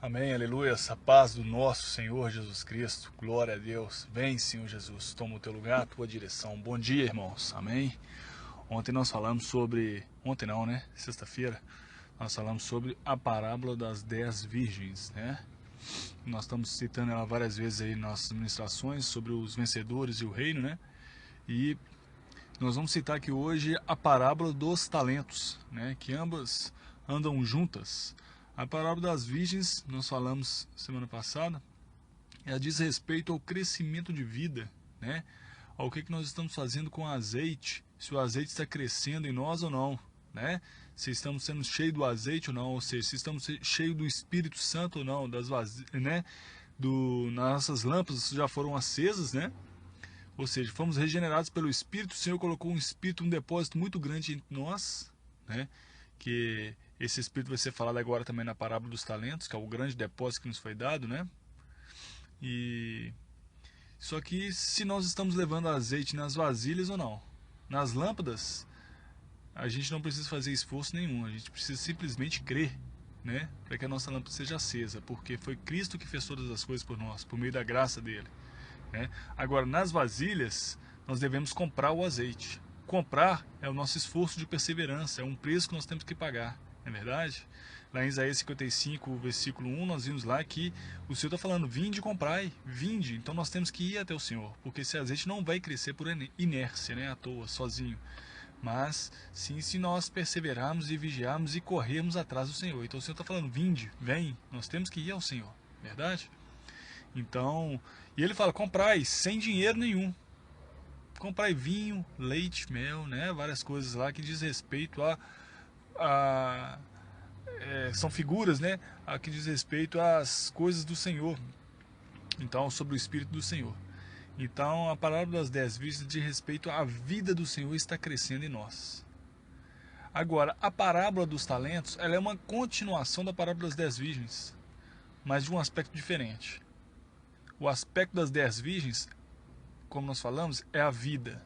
Amém, aleluia, a paz do nosso Senhor Jesus Cristo, glória a Deus. Vem, Senhor Jesus, toma o teu lugar, a tua direção. Bom dia, irmãos, amém. Ontem nós falamos sobre, ontem não, né, sexta-feira, nós falamos sobre a parábola das 10 virgens, né. Nós estamos citando ela várias vezes aí em nossas ministrações sobre os vencedores e o reino, né. E nós vamos citar aqui hoje a parábola dos talentos, né, que ambas andam juntas. A parábola das virgens, nós falamos semana passada, ela diz respeito ao crescimento de vida, né? Ao que nós estamos fazendo com o azeite, se o azeite está crescendo em nós ou não, né? Se estamos sendo cheios do azeite ou não, ou seja, se estamos cheios do Espírito Santo ou não, né? Nossas lâmpadas já foram acesas, né? Ou seja, fomos regenerados pelo Espírito, o Senhor colocou um depósito muito grande em nós, né? Que esse Espírito vai ser falado agora também na parábola dos talentos, que é o grande depósito que nos foi dado, né? E só que se nós estamos levando azeite nas vasilhas ou não, nas lâmpadas, a gente não precisa fazer esforço nenhum, a gente precisa simplesmente crer, né? Para que a nossa lâmpada seja acesa, porque foi Cristo que fez todas as coisas por nós, por meio da graça dele, né? Agora, nas vasilhas, nós devemos comprar o azeite. Comprar é o nosso esforço de perseverança, é um preço que nós temos que pagar, não é verdade? Lá em Isaías 55, versículo 1, nós vimos lá que o Senhor está falando, vinde e comprai, vinde. Então nós temos que ir até o Senhor, porque esse azeite não vai crescer por inércia, né, à toa, sozinho. Mas sim se nós perseverarmos e vigiarmos e corrermos atrás do Senhor. Então o Senhor está falando, vinde, vem, nós temos que ir ao Senhor, verdade? Então, e ele fala, comprai sem dinheiro nenhum. Comprai vinho, leite, mel, né? Várias coisas lá que diz respeito são figuras, né? A que diz respeito às coisas do Senhor. Então, sobre o Espírito do Senhor. Então, a parábola das 10 virgens diz respeito à vida do Senhor está crescendo em nós. Agora, a parábola dos talentos, ela é uma continuação da parábola das 10 virgens, mas de um aspecto diferente. O aspecto das 10 virgens, como nós falamos, é a vida,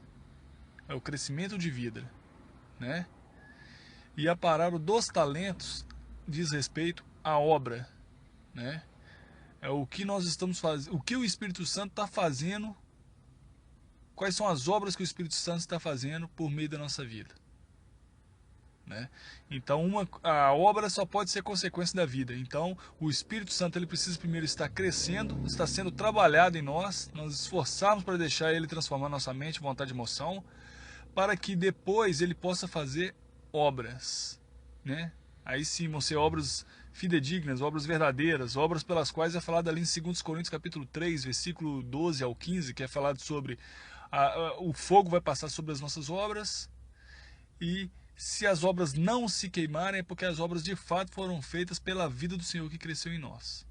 é o crescimento de vida, né? E a parábola dos talentos diz respeito à obra, né? É o que nós estamos fazendo, o que o Espírito Santo está fazendo, quais são as obras que o Espírito Santo está fazendo por meio da nossa vida, né? Então a obra só pode ser consequência da vida. Então o Espírito Santo ele precisa primeiro estar crescendo, está sendo trabalhado em nós, nós esforçarmos para deixar ele transformar nossa mente, vontade e emoção, para que depois ele possa fazer obras, né? Aí sim vão ser obras fidedignas, obras verdadeiras, obras pelas quais é falado ali em 2 Coríntios capítulo 3, versículo 12 ao 15, que é falado sobre o fogo vai passar sobre as nossas obras, e se as obras não se queimarem é porque as obras de fato foram feitas pela vida do Senhor que cresceu em nós,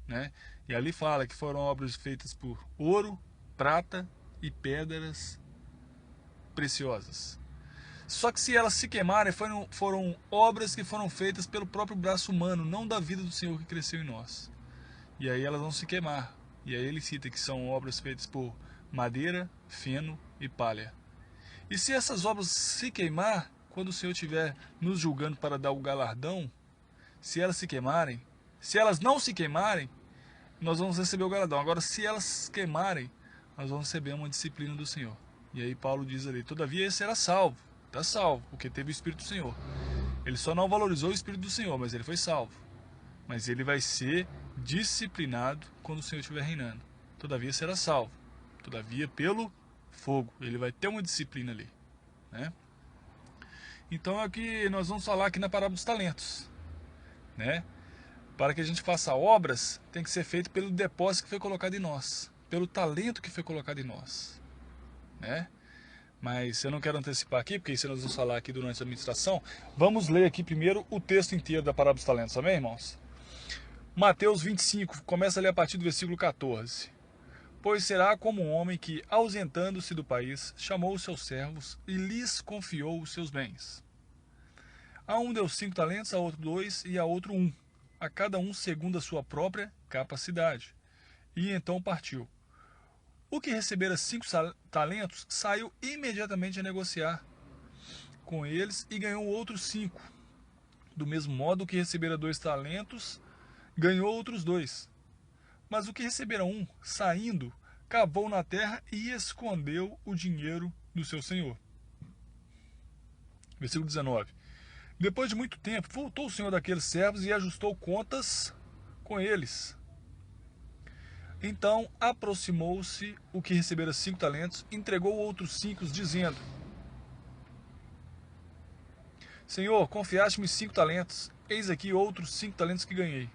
né? E ali fala que foram obras feitas por ouro, prata e pedras preciosas. Só que se elas se queimarem, foram obras que foram feitas pelo próprio braço humano, não da vida do Senhor que cresceu em nós. E aí elas vão se queimar. E aí ele cita que são obras feitas por madeira, feno e palha. E se essas obras se queimar, quando o Senhor estiver nos julgando para dar o galardão, se elas se queimarem, se elas não se queimarem, nós vamos receber o galardão. Agora, se elas se queimarem, nós vamos receber uma disciplina do Senhor. E aí Paulo diz ali, todavia ele será salvo. Está salvo, porque teve o Espírito do Senhor. Ele só não valorizou o Espírito do Senhor, mas ele foi salvo. Mas ele vai ser disciplinado quando o Senhor estiver reinando. Todavia será salvo. Todavia pelo fogo. Ele vai ter uma disciplina ali, né? Então é o que nós vamos falar aqui na parábola dos talentos, né? Para que a gente faça obras, tem que ser feito pelo depósito que foi colocado em nós, pelo talento que foi colocado em nós, né? Mas eu não quero antecipar aqui, porque isso nós vamos falar aqui durante a administração. Vamos ler aqui primeiro o texto inteiro da parábola dos talentos, amém, irmãos? Mateus 25, começa a ler a partir do versículo 14. Pois será como um homem que, ausentando-se do país, chamou os seus servos e lhes confiou os seus bens. A um deu 5 talentos, a outro 2 e a outro 1, a cada um segundo a sua própria capacidade. E então partiu. O que recebera 5 talentos saiu imediatamente a negociar com eles e ganhou outros 5. Do mesmo modo, o que recebera 2 talentos ganhou outros 2. Mas o que recebera um, saindo, cavou na terra e escondeu o dinheiro do seu senhor. Versículo 19. Depois de muito tempo, voltou o senhor daqueles servos e ajustou contas com eles. Então aproximou-se o que recebera 5 talentos, entregou outros 5, dizendo: Senhor, confiaste-me 5 talentos, eis aqui outros 5 talentos que ganhei.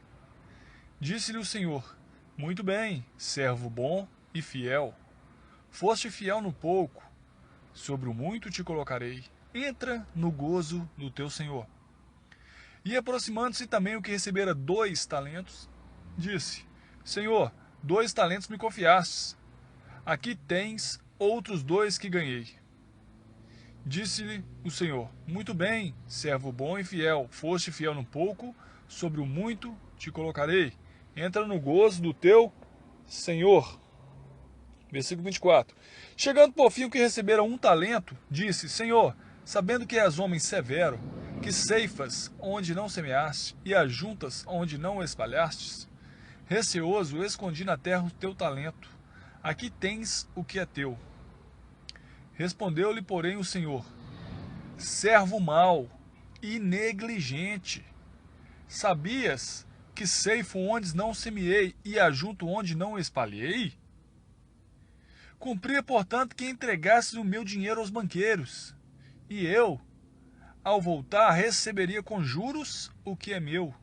Disse-lhe o Senhor: Muito bem, servo bom e fiel. Foste fiel no pouco, sobre o muito te colocarei. Entra no gozo do teu Senhor. E aproximando-se também o que recebera 2 talentos, disse: Senhor, 2 talentos me confiastes. Aqui tens outros 2 que ganhei. Disse-lhe o Senhor: Muito bem, servo bom e fiel. Foste fiel no pouco, sobre o muito te colocarei. Entra no gozo do teu Senhor. Versículo 24. Chegando por fim o que recebera 1 talento, disse: Senhor, sabendo que és homem severo, que ceifas onde não semeaste e ajuntas onde não espalhastes, receoso escondi na terra o teu talento. Aqui tens o que é teu. Respondeu-lhe, porém, o Senhor: Servo mau e negligente, sabias que ceifo onde não semeei e ajunto onde não espalhei? Cumpria, portanto, que entregasses o meu dinheiro aos banqueiros, e eu, ao voltar, receberia com juros o que é meu.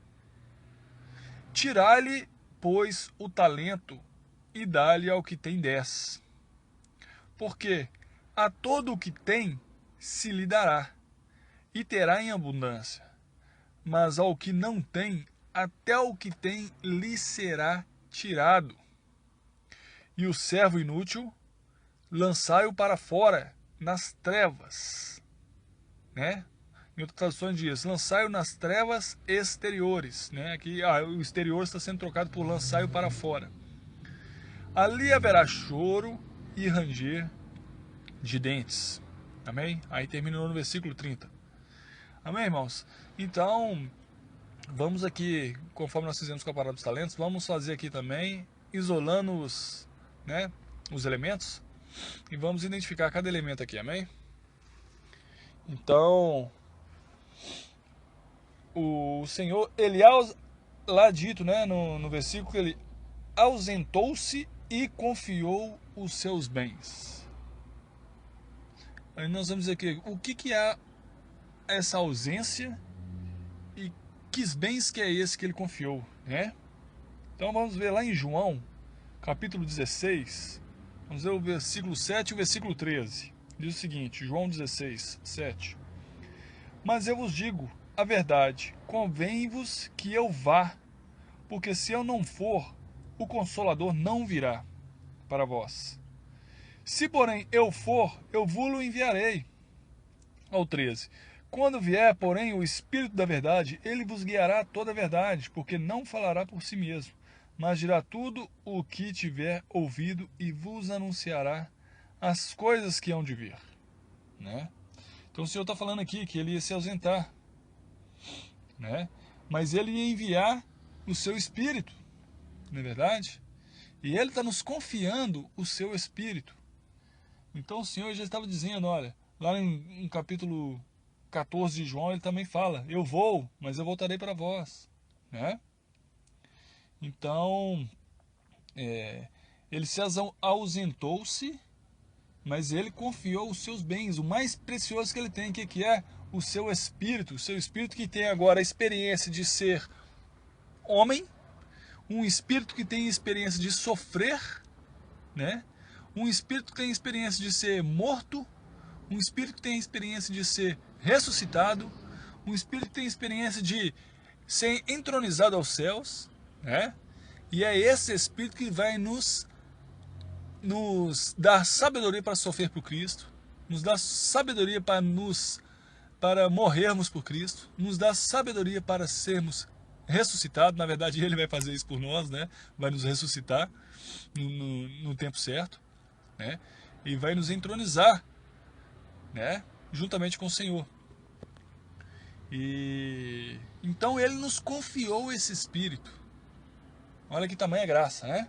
Tirai-lhe, pois, o talento e dá-lhe ao que tem 10. Porque a todo o que tem se lhe dará, e terá em abundância. Mas ao que não tem, até o que tem lhe será tirado. E o servo inútil, lançai-o para fora, nas trevas. Né? Em outras traduções diz, lançai-o nas trevas exteriores. Né? Aqui o exterior está sendo trocado por lançai-o para fora. Ali haverá choro e ranger de dentes. Amém? Aí terminou no versículo 30. Amém, irmãos? Então, vamos aqui, conforme nós fizemos com a parábola dos talentos, vamos fazer aqui também, isolando os elementos, e vamos identificar cada elemento aqui, amém? Então, o Senhor, ele lá dito, né, no versículo, ele ausentou-se e confiou os seus bens. Aí nós vamos dizer aqui, o que é essa ausência e que bens que é esse que ele confiou, né? Então vamos ver lá em João, capítulo 16, vamos ver o versículo 7 e o versículo 13. Diz o seguinte, João 16, 7. Mas eu vos digo a verdade, convém-vos que eu vá, porque se eu não for, o Consolador não virá para vós. Se, porém, eu for, eu vos-lo enviarei. Ao 13. Quando vier, porém, o Espírito da verdade, ele vos guiará a toda a verdade, porque não falará por si mesmo, mas dirá tudo o que tiver ouvido e vos anunciará as coisas que hão de vir. Né? Então o Senhor está falando aqui que ele ia se ausentar, né? Mas ele ia enviar o seu Espírito, não é verdade? E ele está nos confiando o seu Espírito. Então o Senhor já estava dizendo, olha, lá em capítulo 14 de João, ele também fala, eu vou, mas eu voltarei para vós. Né? Então, ele se ausentou-se, mas ele confiou os seus bens, o mais precioso que ele tem, que é o seu espírito que tem agora a experiência de ser homem, um espírito que tem experiência de sofrer, né? Um espírito que tem experiência de ser morto, um espírito que tem experiência de ser ressuscitado, um espírito que tem experiência de ser entronizado aos céus, né? E é esse espírito que vai nos dar sabedoria para sofrer por Cristo, nos dá sabedoria para morrermos por Cristo, nos dá sabedoria para sermos ressuscitados. Na verdade, ele vai fazer isso por nós, né? Vai nos ressuscitar no tempo certo, né? E vai nos entronizar, né? Juntamente com o Senhor. E então ele nos confiou esse Espírito, Olha que tamanha graça, né?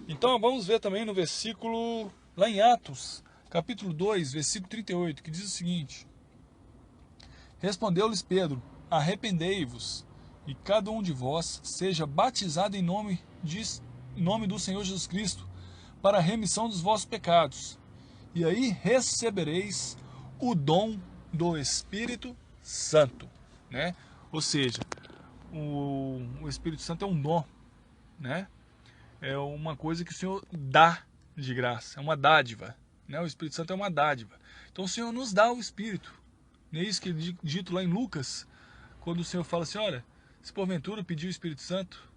Então vamos ver também no versículo, lá em Atos, capítulo 2, versículo 38, que diz o seguinte: Respondeu-lhes Pedro: Arrependei-vos, e cada um de vós seja batizado em nome do Senhor Jesus Cristo, para a remissão dos vossos pecados, e aí recebereis o dom do Espírito Santo, né? Ou seja, o Espírito Santo é um dom, né? É uma coisa que o Senhor dá de graça, é uma dádiva, né? O Espírito Santo é uma dádiva. Então o Senhor nos dá o Espírito. Não é isso que é dito lá em Lucas, quando o Senhor fala assim: olha, se porventura pedir o Espírito Santo,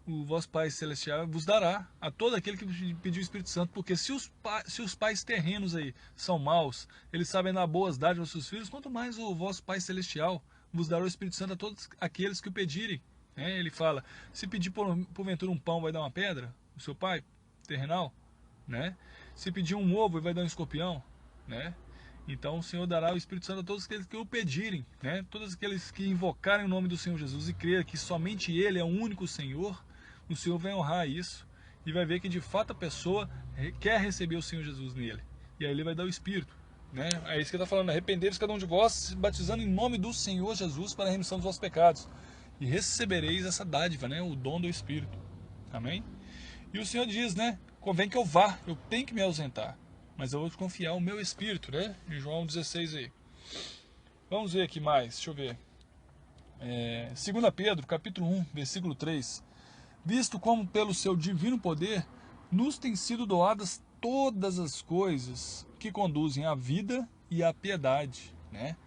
o vosso Pai Celestial vos dará a todo aquele que pedir o Espírito Santo, porque se os pais terrenos aí são maus, eles sabem dar boas dádivas aos seus filhos, quanto mais o vosso Pai Celestial vos dará o Espírito Santo a todos aqueles que o pedirem. Ele fala: se pedir porventura um pão, vai dar uma pedra, o seu pai terrenal, né? Se pedir um ovo, ele vai dar um escorpião, né? Então o Senhor dará o Espírito Santo a todos aqueles que o pedirem, né? Todos aqueles que invocarem o nome do Senhor Jesus e crerem que somente Ele é o único Senhor, o Senhor vai honrar isso e vai ver que de fato a pessoa quer receber o Senhor Jesus nele. E aí Ele vai dar o Espírito, né? É isso que ele está falando: arrependei-vos cada um de vós, se batizando em nome do Senhor Jesus para a remissão dos vossos pecados, e recebereis essa dádiva, né? O dom do Espírito. Amém? E o Senhor diz, né? Convém que eu vá, eu tenho que me ausentar, mas eu vou confiar o meu Espírito, né? Em João 16 aí. Vamos ver aqui mais, deixa eu ver. 2 Pedro, capítulo 1, versículo 3. Visto como pelo seu divino poder nos têm sido doadas todas as coisas que conduzem à vida e à piedade, né?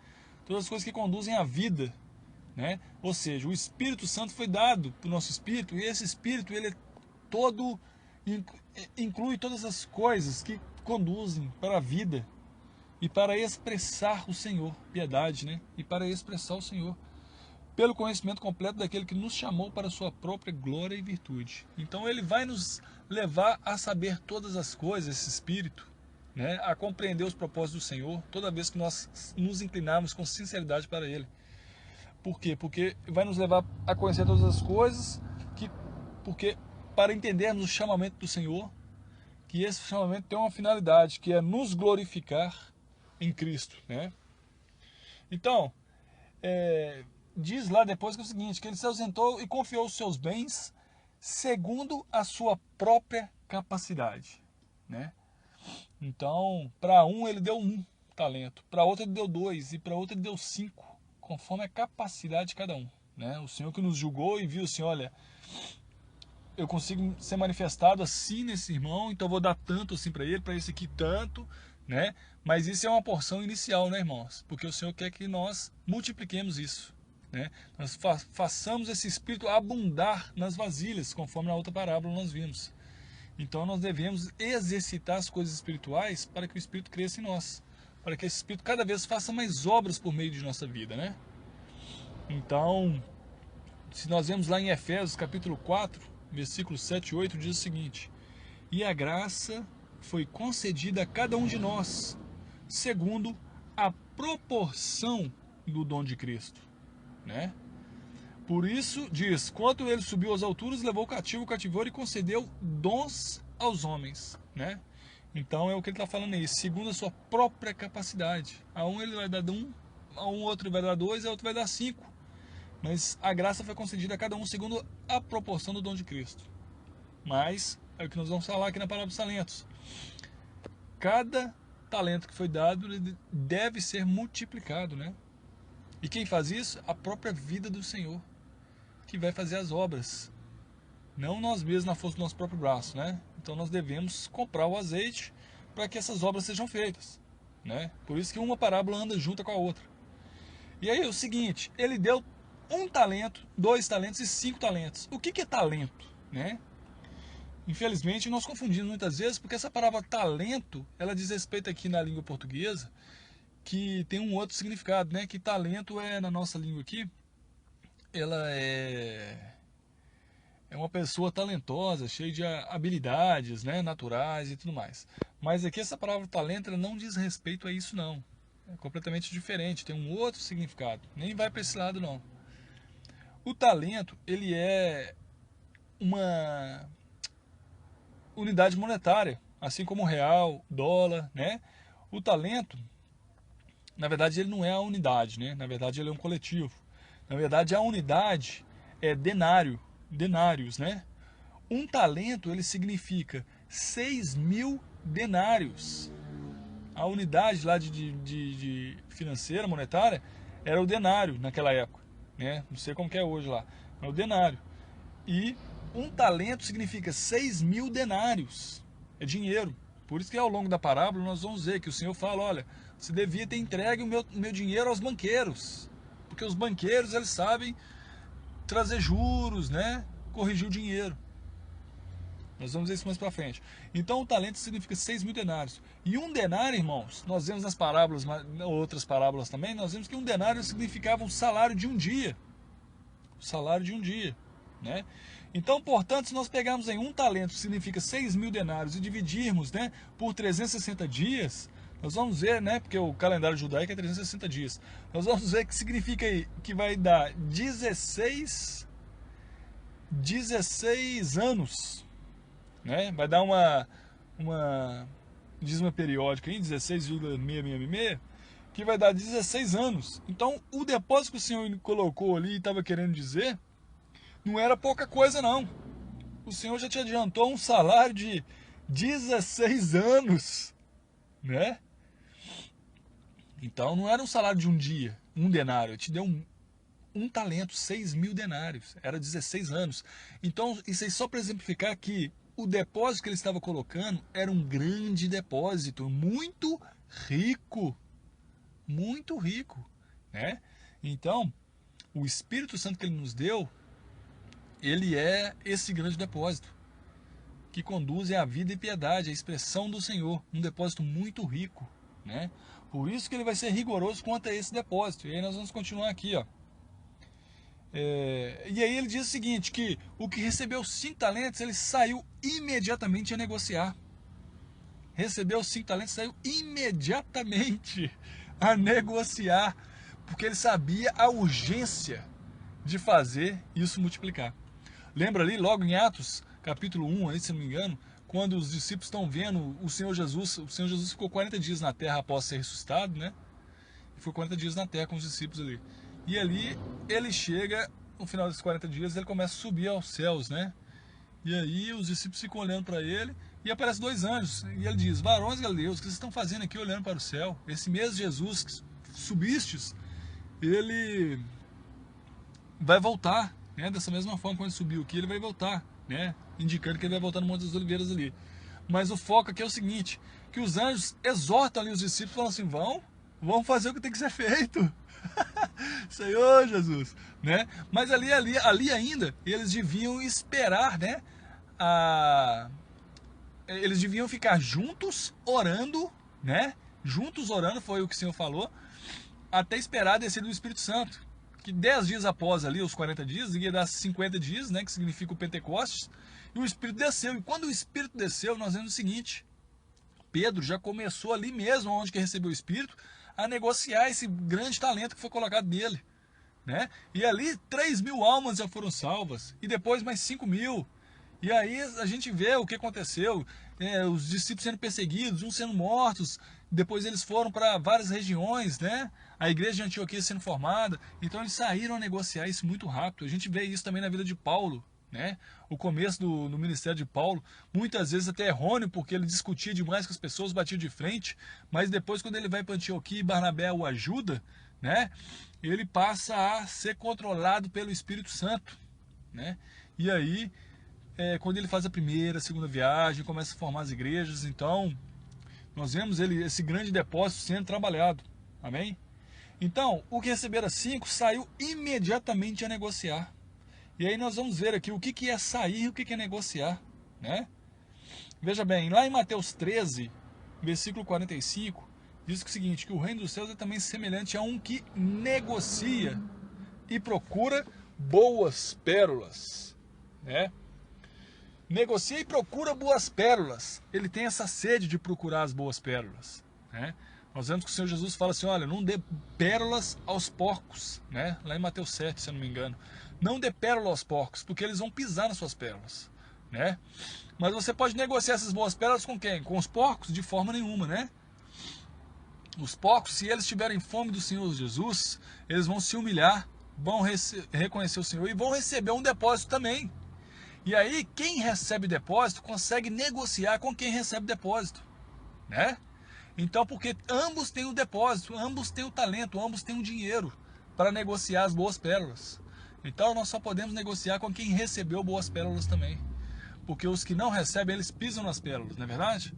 Todas as coisas que conduzem à vida, né? Ou seja, o Espírito Santo foi dado para o nosso Espírito, e esse Espírito, ele é todo, inclui todas as coisas que conduzem para a vida e para expressar o Senhor, piedade, né? E para expressar o Senhor, pelo conhecimento completo daquele que nos chamou para a sua própria glória e virtude. Então ele vai nos levar a saber todas as coisas, esse Espírito, né? A compreender os propósitos do Senhor, toda vez que nós nos inclinarmos com sinceridade para Ele. Por quê? Porque vai nos levar a conhecer todas as coisas, porque para entendermos o chamamento do Senhor, que esse chamamento tem uma finalidade, que é nos glorificar em Cristo, né? Então, diz lá depois que é o seguinte, que ele se ausentou e confiou os seus bens segundo a sua própria capacidade, né? Então, para um ele deu 1 talento, para outro ele deu 2 e para outro ele deu 5, conforme a capacidade de cada um, né? O Senhor que nos julgou e viu assim: olha, eu consigo ser manifestado assim nesse irmão, então eu vou dar tanto assim para ele, para esse aqui tanto, né? Mas isso é uma porção inicial, né, irmãos? Porque o Senhor quer que nós multipliquemos isso, né? Nós façamos esse Espírito abundar nas vasilhas, conforme na outra parábola nós vimos. Então nós devemos exercitar as coisas espirituais para que o Espírito cresça em nós, para que esse Espírito cada vez faça mais obras por meio de nossa vida, né? Então, se nós vemos lá em Efésios capítulo 4, versículos 7 e 8, diz o seguinte: e a graça foi concedida a cada um de nós, segundo a proporção do dom de Cristo, né? Por isso diz: quanto ele subiu às alturas, levou o cativo o cativeiro e concedeu dons aos homens, né? Então é o que ele está falando aí, segundo a sua própria capacidade. A um ele vai dar 1, a um outro vai dar 2, a outro vai dar 5. Mas a graça foi concedida a cada um segundo a proporção do dom de Cristo. Mas é o que nós vamos falar aqui na parábola dos talentos. Cada talento que foi dado deve ser multiplicado, né? E quem faz isso? A própria vida do Senhor, que vai fazer as obras. Não nós mesmos na força do nosso próprio braço, né? Então nós devemos comprar o azeite para que essas obras sejam feitas, né? Por isso que uma parábola anda junto com a outra. E aí é o seguinte, ele deu 1 talento, 2 talentos e 5 talentos. O que é talento, né? Infelizmente nós confundimos muitas vezes, porque essa palavra talento, ela diz respeito aqui na língua portuguesa, que tem um outro significado, né? Que talento na nossa língua aqui, ela é uma pessoa talentosa, cheia de habilidades, né, naturais e tudo mais. Mas aqui essa palavra talento, ela não diz respeito a isso não. É completamente diferente, tem um outro significado. Nem vai para esse lado não. O talento, ele é uma unidade monetária, assim como o real, dólar, né? O talento, na verdade, ele não é a unidade, né? Na verdade, ele é um coletivo. Na verdade, a unidade é denário, denários, né? Um talento, ele significa 6.000 denários. A unidade lá de financeira, monetária, era o denário naquela época, né? Não sei como que é hoje lá, é o denário. E um talento significa 6.000 denários, é dinheiro. Por isso que ao longo da parábola nós vamos ver que o Senhor fala, olha, você devia ter entregue o meu dinheiro aos banqueiros, porque os banqueiros, eles sabem trazer juros, né? Corrigir o dinheiro. Nós vamos ver isso mais para frente. Então o talento significa 6.000 denários. E um denário, irmãos, nós vemos nas parábolas, outras parábolas também, nós vemos que um denário significava um salário de um dia. O salário de um dia, né? Então, portanto, se nós pegarmos em um talento, que significa 6.000 denários, e dividirmos, né, por 360 dias, nós vamos ver, né, porque o calendário judaico é 360 dias, nós vamos ver que significa aí, que vai dar 16 anos, né? Vai dar uma dízima periódica aí, 16,666, que vai dar 16 anos. Então, o depósito que o Senhor colocou ali e estava querendo dizer, não era pouca coisa não. O Senhor já te adiantou um salário de 16 anos, né? Então, não era um salário de um dia, um denário. Ele te deu um talento, 6.000 denários. Era 16 anos. Então, isso aí só para exemplificar que o depósito que ele estava colocando era um grande depósito, muito rico, né? Então, o Espírito Santo que ele nos deu, ele é esse grande depósito, que conduz à vida e piedade, a expressão do Senhor, um depósito muito rico, né? Por isso que ele vai ser rigoroso quanto a esse depósito. E aí nós vamos continuar aqui, ó. E aí ele diz o seguinte, que o que recebeu 5 talentos, ele saiu imediatamente a negociar. Recebeu 5 talentos, saiu imediatamente a negociar, porque ele sabia a urgência de fazer isso multiplicar. Lembra ali, logo em Atos, capítulo 1, aí, se não me engano, quando os discípulos estão vendo o Senhor Jesus ficou 40 dias na terra após ser ressuscitado, né? E ficou 40 dias na terra com os discípulos ali. E ali ele chega, no final desses 40 dias, ele começa a subir aos céus, né? E aí os discípulos ficam olhando para ele e aparecem 2 anjos. E ele diz, varões galileus, o que vocês estão fazendo aqui olhando para o céu? Esse mesmo Jesus que subistes, ele vai voltar, né? Dessa mesma forma como ele subiu aqui, ele vai voltar, né? Indicando que ele vai voltar no Monte das Oliveiras ali. Mas o foco aqui é o seguinte, que os anjos exortam ali os discípulos, falando assim, vão fazer o que tem que ser feito. Senhor Jesus, né? Mas ali ainda eles deviam esperar, né? Eles deviam ficar juntos orando, né? Juntos orando, foi o que o Senhor falou, até esperar a descida do Espírito Santo. Que 10 dias após ali, os 40 dias, ia dar 50 dias, né? Que significa o Pentecostes. E o Espírito desceu. E quando o Espírito desceu, nós vemos o seguinte: Pedro já começou ali mesmo, onde que recebeu o Espírito, a negociar esse grande talento que foi colocado nele, né? E ali 3.000 almas já foram salvas, e depois mais 5.000. E aí a gente vê o que aconteceu, os discípulos sendo perseguidos, uns sendo mortos, depois eles foram para várias regiões, né? A igreja de Antioquia sendo formada, então eles saíram a negociar isso muito rápido. A gente vê isso também na vida de Paulo, né? O começo do ministério de Paulo, muitas vezes até errôneo, porque ele discutia demais com as pessoas, batia de frente, mas depois quando ele vai para Antioquia e Barnabé o ajuda, né? Ele passa a ser controlado pelo Espírito Santo, né? E aí, quando ele faz a primeira, a segunda viagem, começa a formar as igrejas, então nós vemos esse grande depósito sendo trabalhado, amém? Então, o que receberam 5 saiu imediatamente a negociar. E aí nós vamos ver aqui o que é sair e o que é negociar, né? Veja bem, lá em Mateus 13, versículo 45, diz o seguinte, que o reino dos céus é também semelhante a um que negocia e procura boas pérolas, né? Negocia e procura boas pérolas. Ele tem essa sede de procurar as boas pérolas, né? Nós vemos que o Senhor Jesus fala assim, olha, não dê pérolas aos porcos, né? Lá em Mateus 7, se eu não me engano. Não dê pérola aos porcos, porque eles vão pisar nas suas pérolas, né? Mas você pode negociar essas boas pérolas com quem? Com os porcos? De forma nenhuma, né? Os porcos, se eles tiverem fome do Senhor Jesus, eles vão se humilhar, vão reconhecer o Senhor e vão receber um depósito também. E aí, quem recebe depósito consegue negociar com quem recebe depósito, né? Então, porque ambos têm o depósito, ambos têm o talento, ambos têm o dinheiro para negociar as boas pérolas. Então, nós só podemos negociar com quem recebeu boas pérolas também. Porque os que não recebem, eles pisam nas pérolas, não é verdade?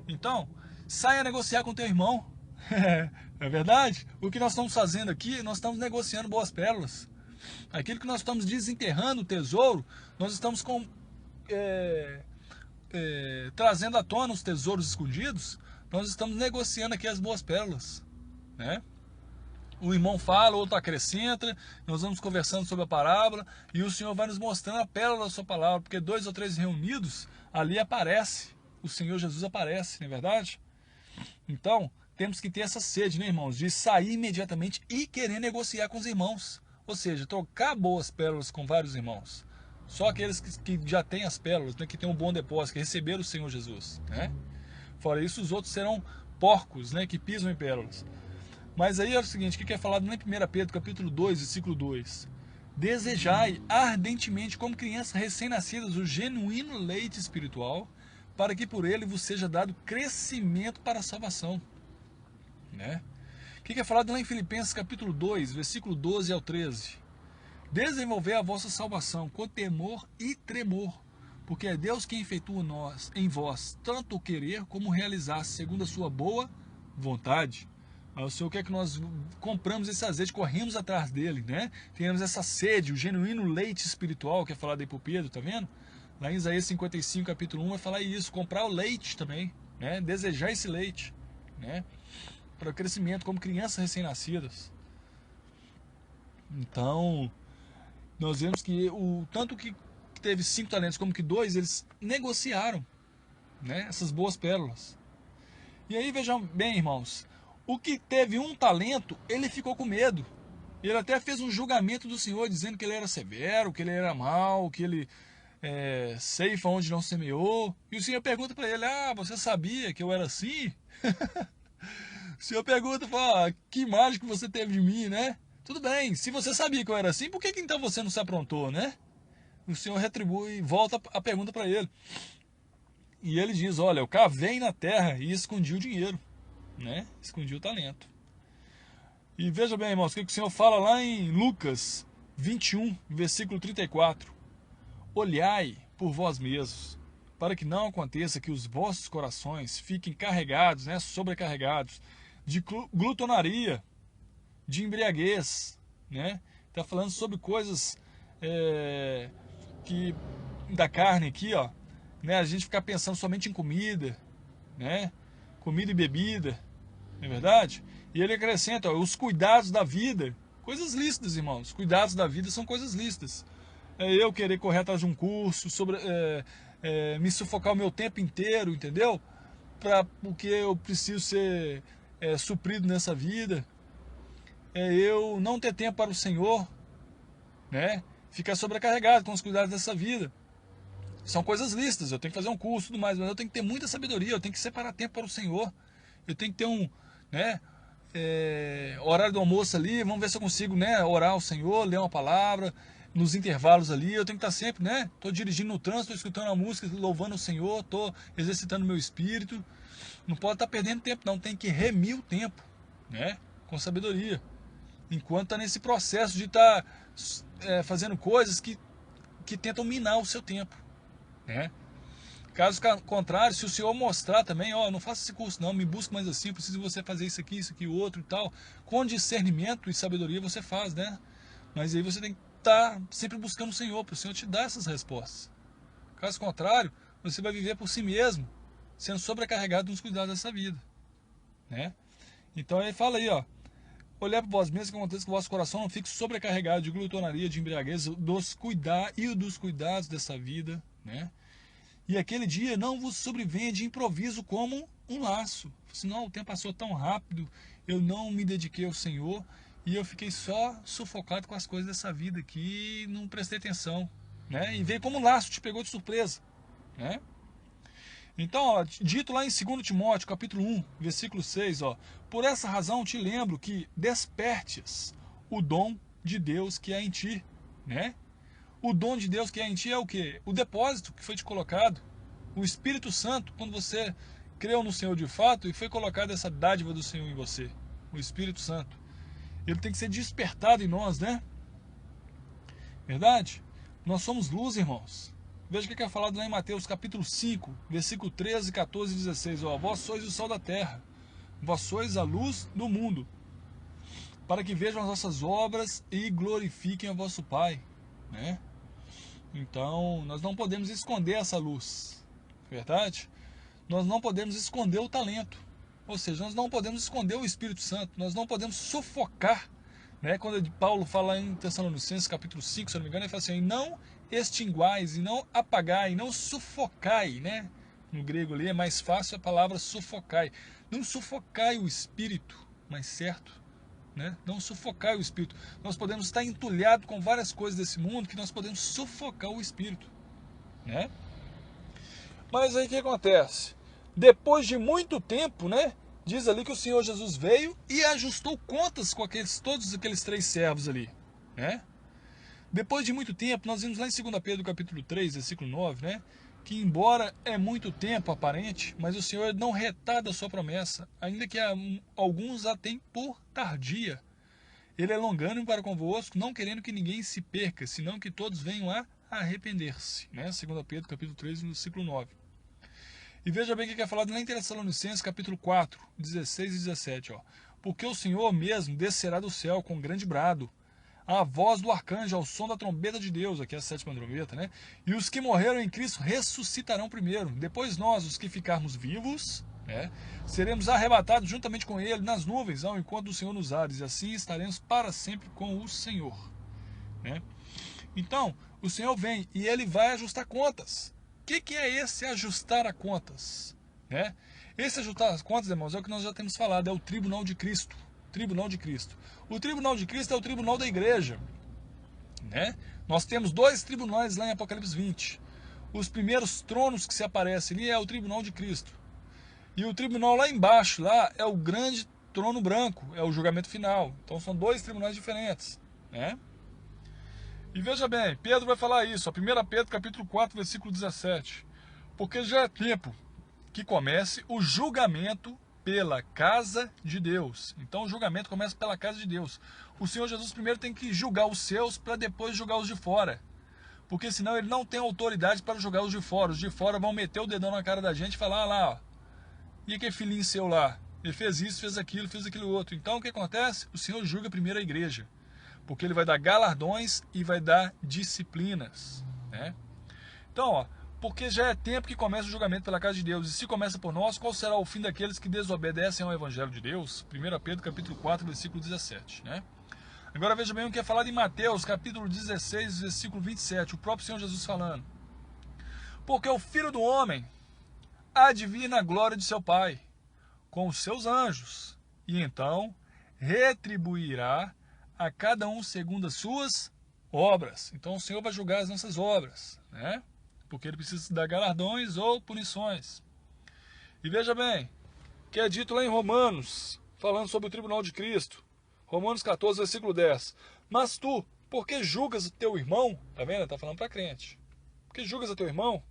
Então, saia negociar com teu irmão. É verdade? O que nós estamos fazendo aqui, nós estamos negociando boas pérolas. Aquilo que nós estamos desenterrando o tesouro, nós estamos trazendo à tona os tesouros escondidos, nós estamos negociando aqui as boas pérolas, né? O irmão fala, o outro acrescenta, nós vamos conversando sobre a parábola e o Senhor vai nos mostrando a pérola da sua palavra, porque 2 ou 3 reunidos, ali aparece, o Senhor Jesus aparece, não é verdade? Então, temos que ter essa sede, né, irmãos, de sair imediatamente e querer negociar com os irmãos, ou seja, trocar boas pérolas com vários irmãos. Só aqueles que já têm as pérolas, né, que têm um bom depósito, que receberam o Senhor Jesus, né? Fora isso, os outros serão porcos, né, que pisam em pérolas. Mas aí é o seguinte, o que é falado em 1 Pedro, capítulo 2, versículo 2. Desejai ardentemente, como crianças recém-nascidas, o genuíno leite espiritual, para que por ele vos seja dado crescimento para a salvação. Né? O que é falado lá em Filipenses, capítulo 2, versículo 12 ao 13. Desenvolver a vossa salvação com temor e tremor, porque é Deus quem efetua em vós tanto o querer como o realizar, segundo a sua boa vontade. O Senhor quer que nós compramos esse azeite, corremos atrás dele, né? Tenhamos essa sede, o genuíno leite espiritual, que é falado aí por Pedro, tá vendo? Lá em Isaías 55, capítulo 1, vai falar isso, comprar o leite também, né? Desejar esse leite, né? Para o crescimento, como crianças recém-nascidas. Então, nós vemos que tanto que teve 5 talentos como que 2, eles negociaram, né? Essas boas pérolas. E aí, vejam bem, irmãos, o que teve 1 talento, ele ficou com medo. Ele até fez um julgamento do Senhor, dizendo que ele era severo, que ele era mau, que ele ceifa onde não semeou. E o Senhor pergunta para ele, você sabia que eu era assim? O Senhor pergunta, fala, que imagem que você teve de mim, né? Tudo bem, se você sabia que eu era assim, por que então você não se aprontou, né? O Senhor retribui e volta a pergunta para ele. E ele diz, olha, eu cavei na terra e escondi o dinheiro. Né? Escondi o talento. E veja bem, irmãos, o que o Senhor fala lá em Lucas 21, versículo 34. Olhai por vós mesmos, para que não aconteça que os vossos corações fiquem carregados, né, sobrecarregados, de glutonaria, de embriaguez, né? Está falando sobre coisas da carne aqui, ó, né? A gente ficar pensando somente em comida, né? Comida e bebida, não é verdade? E ele acrescenta, os cuidados da vida, coisas lícitas, irmãos. Cuidados da vida são coisas lícitas. Eu querer correr atrás de um curso, me sufocar o meu tempo inteiro, entendeu? Porque eu preciso ser suprido nessa vida. Eu não ter tempo para o Senhor, né? Ficar sobrecarregado com os cuidados dessa vida. São coisas lícitas, eu tenho que fazer um curso e tudo mais, mas eu tenho que ter muita sabedoria, eu tenho que separar tempo para o Senhor. Eu tenho que ter horário do almoço ali, vamos ver se eu consigo, né, orar ao Senhor, ler uma palavra, nos intervalos ali, eu tenho que estar sempre, né, estou dirigindo no trânsito, estou escutando a música, louvando o Senhor, estou exercitando meu espírito, não pode estar perdendo tempo não, tem que remir o tempo, né, com sabedoria, enquanto está nesse processo de estar fazendo coisas que tentam minar o seu tempo, né. Caso contrário, se o Senhor mostrar também, não faça esse curso não, me busque mais assim, preciso de você fazer isso aqui, outro e tal, com discernimento e sabedoria você faz, né? Mas aí você tem que estar sempre buscando o Senhor, para o Senhor te dar essas respostas. Caso contrário, você vai viver por si mesmo, sendo sobrecarregado nos cuidados dessa vida, né? Então ele fala aí, olhar para vós mesmos, que acontece que o vosso coração não fique sobrecarregado de glutonaria, de embriaguez, dos cuidados dessa vida, né? E aquele dia não vos sobrevenha de improviso como um laço. Senão o tempo passou tão rápido, eu não me dediquei ao Senhor e eu fiquei só sufocado com as coisas dessa vida aqui, não prestei atenção, né? E veio como um laço, te pegou de surpresa, né? Então, ó, dito lá em 2 Timóteo, capítulo 1, versículo 6, ó, por essa razão te lembro que despertes o dom de Deus que há em ti, né? O dom de Deus que há em ti é o quê? O depósito que foi te colocado, o Espírito Santo, quando você creu no Senhor de fato e foi colocada essa dádiva do Senhor em você, o Espírito Santo. Ele tem que ser despertado em nós, né? Verdade? Nós somos luz, irmãos. Veja o que é falado lá em Mateus capítulo 5, versículo 13, 14 e 16. Ó, vós sois o sal da terra, vós sois a luz do mundo, para que vejam as nossas obras e glorifiquem a vosso Pai, né? Então, nós não podemos esconder essa luz, verdade? Nós não podemos esconder o talento, ou seja, nós não podemos esconder o Espírito Santo, nós não podemos sufocar, né? Quando Paulo fala em Tessalonicenses capítulo 5, se eu não me engano, ele fala assim, não extinguais, e não apagai, e não sufocai, né? No grego ali é mais fácil a palavra sufocai. Não sufocai o Espírito, mas certo, né? Não sufocai o Espírito. Nós podemos estar entulhados com várias coisas desse mundo que nós podemos sufocar o Espírito, né? Mas aí o que acontece? Depois de muito tempo, né? Diz ali que o Senhor Jesus veio e ajustou contas com todos aqueles 3 servos ali, né? Depois de muito tempo, nós vimos lá em 2 Pedro capítulo 3, versículo 9, né? Que embora é muito tempo aparente, mas o Senhor não retarda a sua promessa, ainda que alguns a tenham por tardia. Ele é longânimo para convosco, não querendo que ninguém se perca, senão que todos venham a arrepender-se, né? 2 Pedro capítulo 3, versículo 9. E veja bem o que é falado lá em Tessalonicenses capítulo 4, 16 e 17, ó. Porque o Senhor mesmo descerá do céu com grande brado, a voz do arcanjo, ao som da trombeta de Deus, aqui é a 7ª trombeta, né? E os que morreram em Cristo ressuscitarão primeiro. Depois nós, os que ficarmos vivos, né, seremos arrebatados juntamente com Ele nas nuvens, ao encontro do Senhor nos ares, e assim estaremos para sempre com o Senhor, né? Então, o Senhor vem e Ele vai ajustar contas. O que é esse ajustar a contas, né? Esse ajustar as contas, irmãos, é o que nós já temos falado, é o tribunal de Cristo. Tribunal de Cristo. O tribunal de Cristo é o tribunal da igreja, né? Nós temos 2 tribunais lá em Apocalipse 20. Os primeiros tronos que se aparecem ali é o tribunal de Cristo. E o tribunal lá embaixo, lá é o grande trono branco, é o julgamento final. Então são 2 tribunais diferentes, né? E veja bem, Pedro vai falar isso, 1 Pedro capítulo 4, versículo 17. Porque já é tempo que comece o julgamento pela casa de Deus. Então o julgamento começa pela casa de Deus. O Senhor Jesus primeiro tem que julgar os seus para depois julgar os de fora. Porque senão ele não tem autoridade para julgar os de fora. Os de fora vão meter o dedão na cara da gente e falar, ah lá, ó, e aquele filhinho seu lá? Ele fez isso, fez aquilo outro. Então o que acontece? O Senhor julga primeiro a igreja. Porque ele vai dar galardões e vai dar disciplinas, né? Então, ó, porque já é tempo que começa o julgamento pela casa de Deus. E se começa por nós, qual será o fim daqueles que desobedecem ao Evangelho de Deus? 1 Pedro capítulo 4, versículo 17, né? Agora veja bem o que é falado em Mateus capítulo 16, versículo 27. O próprio Senhor Jesus falando. Porque o Filho do Homem há de vir na glória de seu Pai, com os seus anjos, e então retribuirá a cada um segundo as suas obras. Então o Senhor vai julgar as nossas obras, né? Porque ele precisa dar galardões ou punições. E veja bem, que é dito lá em Romanos, falando sobre o tribunal de Cristo. Romanos 14, versículo 10. Mas tu, por que julgas o teu irmão? Tá vendo? Está falando para crente. Por que julgas o teu irmão?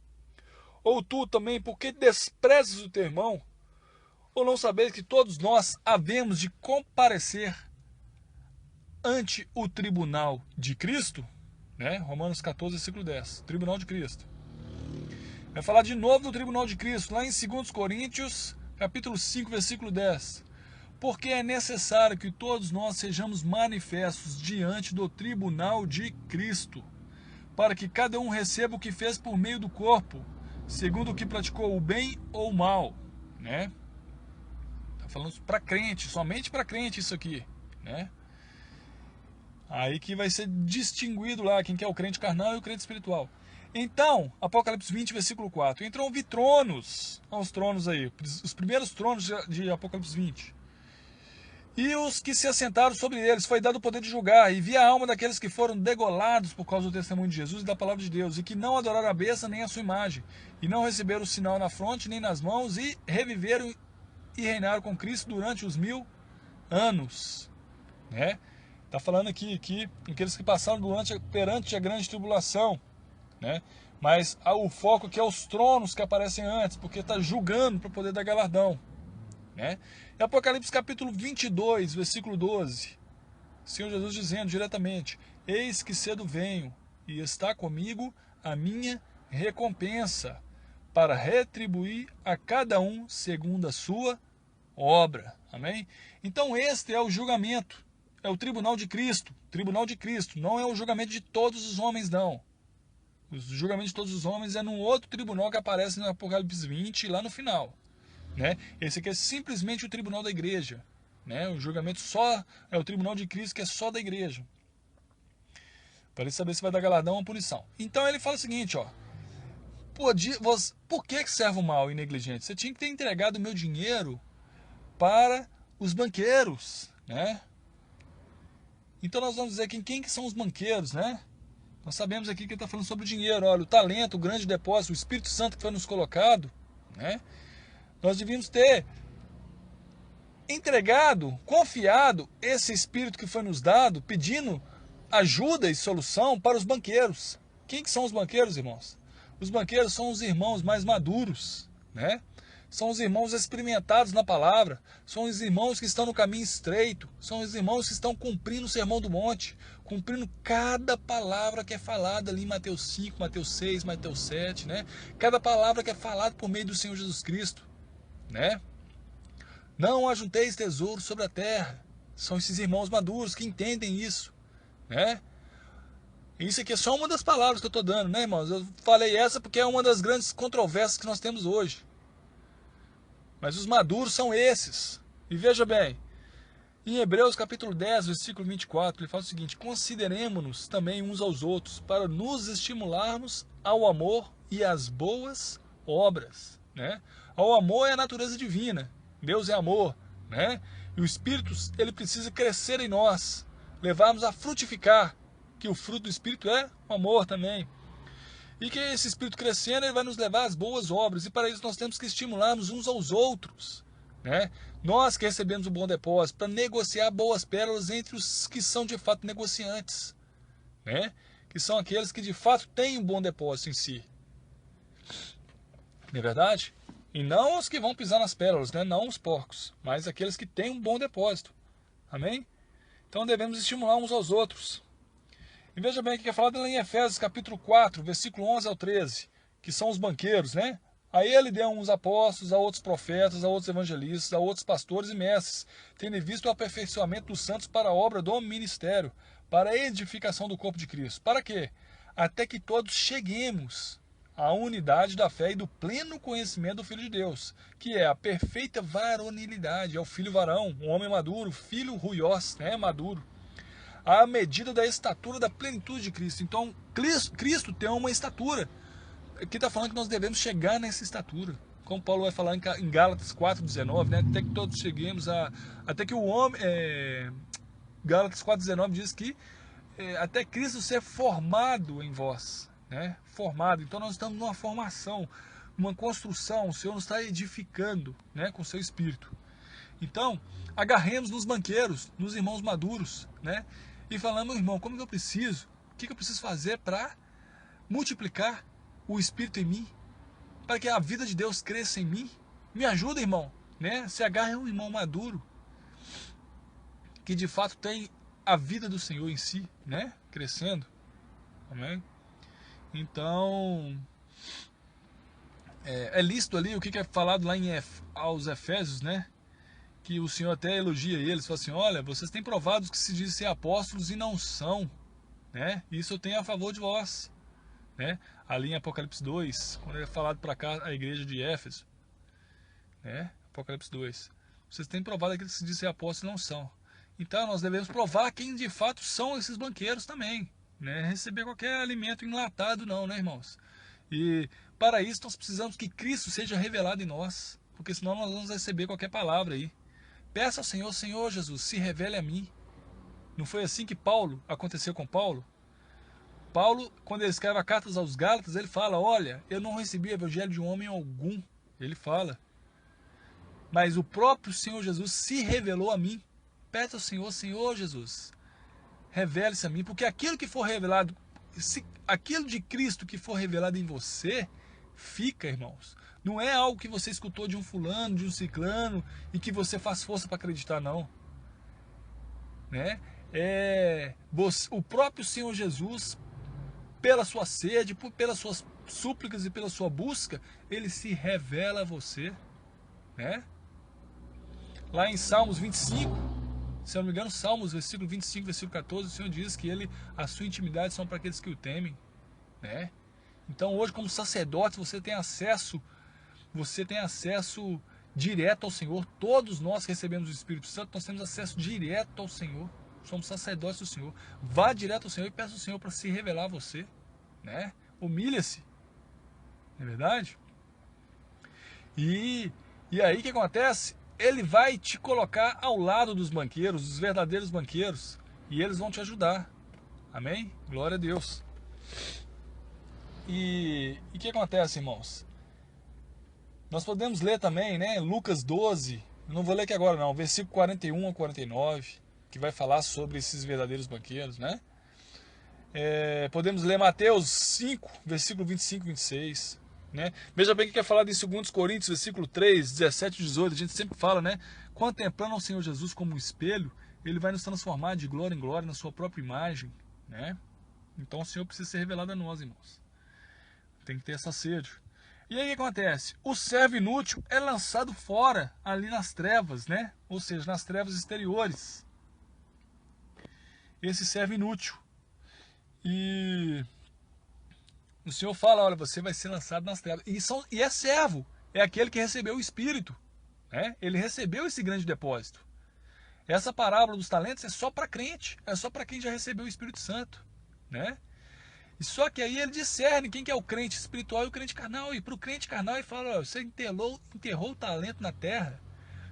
Ou tu também, por que desprezas o teu irmão? Ou não sabeis que todos nós havemos de comparecer ante o tribunal de Cristo? Né? Romanos 14, versículo 10. Tribunal de Cristo. Vai falar de novo do tribunal de Cristo, lá em 2 Coríntios, capítulo 5, versículo 10. Porque é necessário que todos nós sejamos manifestos diante do tribunal de Cristo, para que cada um receba o que fez por meio do corpo, segundo o que praticou o bem ou o mal, né? Tá falando para crente, somente para crente isso aqui, né? Aí que vai ser distinguido lá quem que é o crente carnal e o crente espiritual. Então, Apocalipse 20, versículo 4. Então vi tronos, olha os tronos aí, os primeiros tronos de Apocalipse 20. E os que se assentaram sobre eles foi dado o poder de julgar, e vi a alma daqueles que foram degolados por causa do testemunho de Jesus e da palavra de Deus, e que não adoraram a besta nem a sua imagem, e não receberam o sinal na fronte nem nas mãos, e reviveram e reinaram com Cristo durante os 1000 anos. Né? Está falando aqui que aqueles que passaram perante a grande tribulação, né? Mas o foco aqui é os tronos que aparecem antes, porque está julgando para poder dar galardão. Né? E Apocalipse capítulo 22, versículo 12, o Senhor Jesus dizendo diretamente: eis que cedo venho, e está comigo a minha recompensa, para retribuir a cada um segundo a sua obra. Amém? Então este é o julgamento, é o tribunal de Cristo, não é o julgamento de todos os homens, não. O julgamento de todos os homens é num outro tribunal que aparece no Apocalipse 20, lá no final. Né? Esse aqui é simplesmente o tribunal da igreja. Né? O julgamento só é o tribunal de Cristo, que é só da igreja. Para ele saber se vai dar galardão ou punição. Então ele fala o seguinte, ó: por que servo mal e negligente? Você tinha que ter entregado o meu dinheiro para os banqueiros. Né? Então nós vamos dizer quem que são os banqueiros, né? Nós sabemos aqui que ele está falando sobre o dinheiro. Olha, o talento, o grande depósito, o Espírito Santo que foi nos colocado, né? Nós devíamos ter entregado, confiado esse Espírito que foi nos dado, pedindo ajuda e solução para os banqueiros. Quem que são os banqueiros, irmãos? Os banqueiros são os irmãos mais maduros, né? São os irmãos experimentados na palavra, são os irmãos que estão no caminho estreito, são os irmãos que estão cumprindo o sermão do monte, cumprindo cada palavra que é falada ali em Mateus 5, Mateus 6, Mateus 7, né? Cada palavra que é falada por meio do Senhor Jesus Cristo. Né? Não ajunteis tesouro sobre a terra. São esses irmãos maduros que entendem isso, né? Isso aqui é só uma das palavras que eu estou dando, né, irmãos? Eu falei essa porque é uma das grandes controvérsias que nós temos hoje. Mas os maduros são esses. E veja bem, em Hebreus capítulo 10, versículo 24, ele fala o seguinte: consideremo-nos também uns aos outros para nos estimularmos ao amor e às boas obras, né? O amor é a natureza divina, Deus é amor, né? E o Espírito, ele precisa crescer em nós, levarmos a frutificar, que o fruto do Espírito é o amor também. E que esse Espírito crescendo, ele vai nos levar às boas obras, e para isso nós temos que estimularmos uns aos outros, né? Nós que recebemos o bom depósito, para negociar boas pérolas entre os que são de fato negociantes, né? Que são aqueles que de fato têm um bom depósito em si. Não é verdade? E não os que vão pisar nas pérolas, né? Não os porcos, mas aqueles que têm um bom depósito. Amém? Então devemos estimular uns aos outros. E veja bem o que é falado lá em Efésios capítulo 4, versículo 11 ao 13, que são os banqueiros, né? A ele deu uns apóstolos, a outros profetas, a outros evangelistas, a outros pastores e mestres, tendo visto o aperfeiçoamento dos santos para a obra do ministério, para a edificação do corpo de Cristo. Para quê? Até que todos cheguemos à unidade da fé e do pleno conhecimento do Filho de Deus, que é a perfeita varonilidade, é o filho varão, um homem maduro, filho ruiós, né, maduro, à medida da estatura da plenitude de Cristo. Então, Cristo tem uma estatura. Aqui está falando que nós devemos chegar nessa estatura. Como Paulo vai falar em Gálatas 4,19, né? Até que todos cheguemos a... Até que o homem... Gálatas 4,19 diz que até Cristo ser formado em vós. Né? Formado. Então nós estamos numa formação, uma construção. O Senhor nos está edificando, né? Com o seu Espírito. Então, agarremos nos banqueiros, nos irmãos maduros, né? E falamos, irmão, como que eu preciso? O que eu preciso fazer para multiplicar o Espírito em mim? Para que a vida de Deus cresça em mim? Me ajuda, irmão, né? Se agarre um irmão maduro, que de fato tem a vida do Senhor em si, né? Crescendo. Amém? Então, é lícito ali o que é falado lá aos Efésios, né? Que o Senhor até elogia eles, fala assim, olha, vocês têm provado que se dizem ser apóstolos e não são, né? Isso eu tenho a favor de vós, né? Ali em Apocalipse 2, quando é falado para cá a igreja de Éfeso, né? Apocalipse 2, vocês têm provado aqueles que se dizem ser apóstolos e não são. Então nós devemos provar quem de fato são esses banqueiros também, né? Receber qualquer alimento enlatado não, né, irmãos? E para isso nós precisamos que Cristo seja revelado em nós, porque senão nós vamos receber qualquer palavra aí. Peça ao Senhor, Senhor Jesus, se revele a mim. Não foi assim que aconteceu com Paulo? Paulo, quando ele escreve a cartas aos Gálatas, ele fala, olha, eu não recebi o evangelho de homem algum. Ele fala. Mas o próprio Senhor Jesus se revelou a mim. Peça ao Senhor, Senhor Jesus, revele-se a mim, porque aquilo que for revelado, aquilo de Cristo que for revelado em você, fica, irmãos. Não é algo que você escutou de um fulano, de um ciclano, e que você faz força para acreditar, não. Né? O próprio Senhor Jesus, pela sua sede, pelas suas súplicas e pela sua busca, ele se revela a você. Né? Lá em Salmos 25, se eu não me engano, Salmos, versículo 25, versículo 14, o Senhor diz que a sua intimidade são para aqueles que o temem. Né? Então hoje, como sacerdote, você tem acesso direto ao Senhor. Todos nós que recebemos o Espírito Santo, nós temos acesso direto ao Senhor. Somos sacerdotes do Senhor. Vá direto ao Senhor e peça ao Senhor para se revelar a você. Né? Humilha-se. Não é verdade? E aí o que acontece? Ele vai te colocar ao lado dos banqueiros, dos verdadeiros banqueiros. E eles vão te ajudar. Amém? Glória a Deus. E o que acontece, irmãos? Nós podemos ler também, né, Lucas 12, não vou ler aqui agora não, versículo 41 a 49, que vai falar sobre esses verdadeiros banqueiros, né? Podemos ler Mateus 5, versículo 25 e 26, né? Veja bem que quer falar em 2 Coríntios, versículo 3, 17 e 18, a gente sempre fala, né? Contemplando o Senhor Jesus como um espelho, ele vai nos transformar de glória em glória na sua própria imagem, né? Então o Senhor precisa ser revelado a nós, irmãos. Tem que ter essa sede. E aí o que acontece? O servo inútil é lançado fora, ali nas trevas, né? Ou seja, nas trevas exteriores. Esse servo inútil. E o Senhor fala, olha, você vai ser lançado nas trevas. E é servo, é aquele que recebeu o Espírito. Né? Ele recebeu esse grande depósito. Essa parábola dos talentos é só para crente, é só para quem já recebeu o Espírito Santo. Né? E só que aí ele discerne quem que é o crente espiritual e o crente carnal. E para o crente carnal ele fala, ó, você enterrou o talento na terra.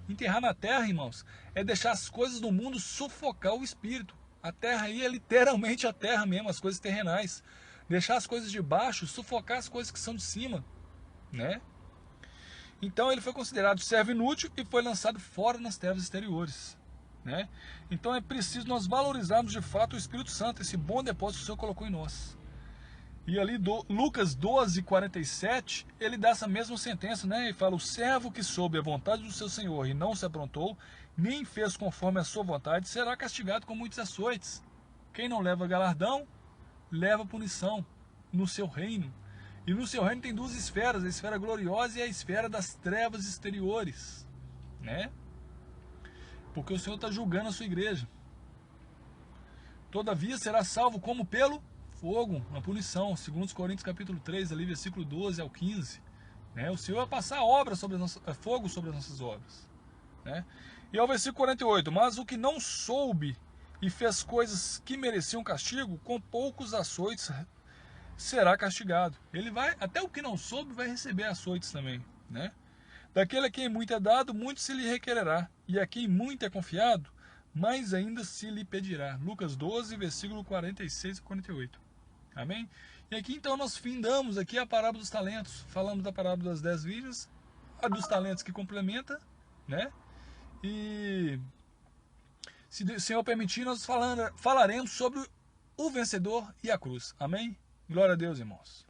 Enterrar na terra, irmãos, é deixar as coisas do mundo sufocar o espírito. A terra aí é literalmente a terra mesmo, as coisas terrenais. Deixar as coisas de baixo, sufocar as coisas que são de cima. Né? Então ele foi considerado servo inútil e foi lançado fora nas trevas exteriores. Né? Então é preciso nós valorizarmos de fato o Espírito Santo, esse bom depósito que o Senhor colocou em nós. E ali, Lucas 12, 47, ele dá essa mesma sentença, né? E fala, o servo que soube a vontade do seu senhor e não se aprontou, nem fez conforme a sua vontade, será castigado com muitos açoites. Quem não leva galardão, leva punição no seu reino. E no seu reino tem duas esferas, a esfera gloriosa e a esfera das trevas exteriores. Né? Porque o Senhor está julgando a sua igreja. Todavia será salvo como pelo fogo, uma punição, 2 Coríntios capítulo 3, ali, versículo 12 ao 15. Né? O Senhor vai passar fogo sobre as nossas obras. Né? E ao versículo 48, mas o que não soube e fez coisas que mereciam castigo, com poucos açoites será castigado. Ele vai, até o que não soube vai receber açoites também. Né? Daquele a quem muito é dado, muito se lhe requererá, e a quem muito é confiado, mais ainda se lhe pedirá. Lucas 12, versículo 46 e 48. Amém? E aqui então nós findamos aqui a parábola dos talentos. Falamos da parábola das 10 virgens, a dos talentos que complementa, né? E se o Senhor permitir, nós falaremos sobre o vencedor e a cruz. Amém? Glória a Deus, irmãos.